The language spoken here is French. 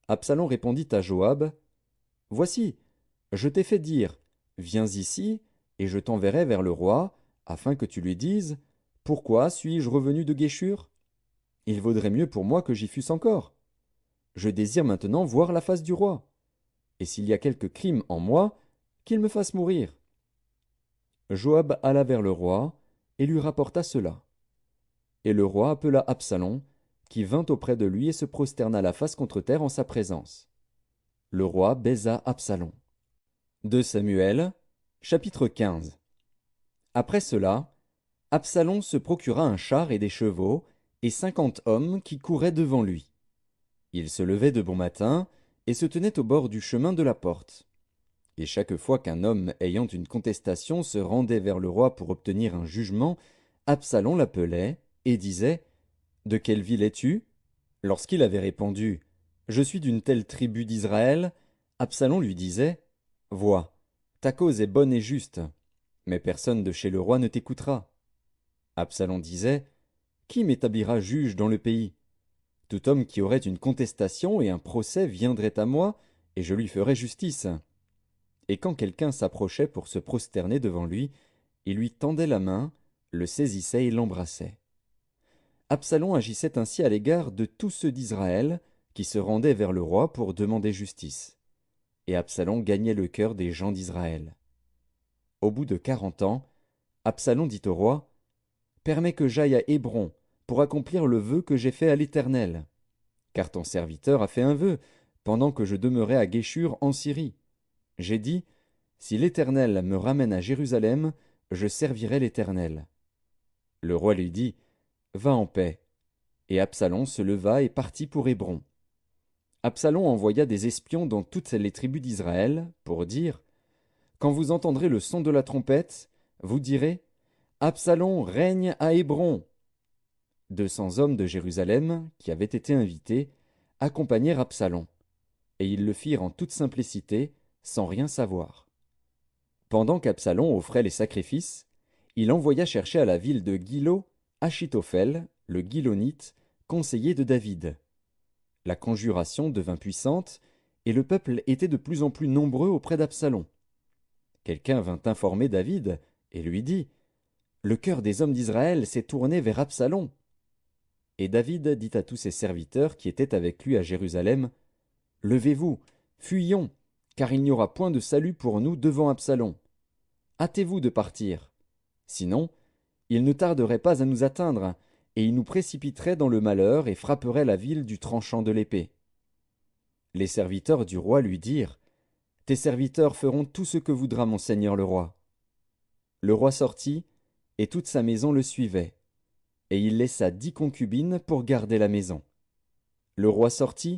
Absalom répondit à Joab, Voici, je t'ai fait dire, viens ici, et je t'enverrai vers le roi, afin que tu lui dises, Pourquoi suis-je revenu de Guéshur? Il vaudrait mieux pour moi que j'y fusse encore. Je désire maintenant voir la face du roi. Et s'il y a quelque crime en moi, qu'il me fasse mourir. Joab alla vers le roi, et lui rapporta cela. Et le roi appela Absalom, qui vint auprès de lui et se prosterna la face contre terre en sa présence. Le roi baisa Absalom. 2 Samuel, chapitre 15. Après cela, Absalom se procura un char et des chevaux, et 50 hommes qui couraient devant lui. Il se levait de bon matin, et se tenait au bord du chemin de la porte. Et chaque fois qu'un homme ayant une contestation se rendait vers le roi pour obtenir un jugement, Absalom l'appelait, et disait, De quelle ville es-tu? Lorsqu'il avait répondu, Je suis d'une telle tribu d'Israël, Absalom lui disait, Vois, ta cause est bonne et juste, mais personne de chez le roi ne t'écoutera. Absalom disait, Qui m'établira juge dans le pays? Tout homme qui aurait une contestation et un procès viendrait à moi, et je lui ferais justice. Et quand quelqu'un s'approchait pour se prosterner devant lui, il lui tendait la main, le saisissait et l'embrassait. Absalom agissait ainsi à l'égard de tous ceux d'Israël qui se rendaient vers le roi pour demander justice. Et Absalom gagnait le cœur des gens d'Israël. Au bout de 40 ans, Absalom dit au roi, Permets que j'aille à Hébron pour accomplir le vœu que j'ai fait à l'Éternel. Car ton serviteur a fait un vœu, pendant que je demeurais à Guéshur en Syrie. J'ai dit, Si l'Éternel me ramène à Jérusalem, je servirai l'Éternel. Le roi lui dit, Va en paix. Et Absalom se leva et partit pour Hébron. Absalom envoya des espions dans toutes les tribus d'Israël pour dire, Quand vous entendrez le son de la trompette, vous direz, Absalom règne à Hébron. 200 hommes de Jérusalem, qui avaient été invités, accompagnèrent Absalom, et ils le firent en toute simplicité, sans rien savoir. Pendant qu'Absalom offrait les sacrifices, il envoya chercher à la ville de Gilo Achitophel, le Gilonite, conseiller de David. La conjuration devint puissante, et le peuple était de plus en plus nombreux auprès d'Absalom. Quelqu'un vint informer David, et lui dit, Le cœur des hommes d'Israël s'est tourné vers Absalom. Et David dit à tous ses serviteurs qui étaient avec lui à Jérusalem, Levez-vous, fuyons, car il n'y aura point de salut pour nous devant Absalom. Hâtez-vous de partir. Sinon, il ne tarderait pas à nous atteindre, et il nous précipiterait dans le malheur et frapperait la ville du tranchant de l'épée. Les serviteurs du roi lui dirent, Tes serviteurs feront tout ce que voudra mon seigneur le roi. Le roi sortit, et toute sa maison le suivait, et il laissa 10 concubines pour garder la maison. Le roi sortit,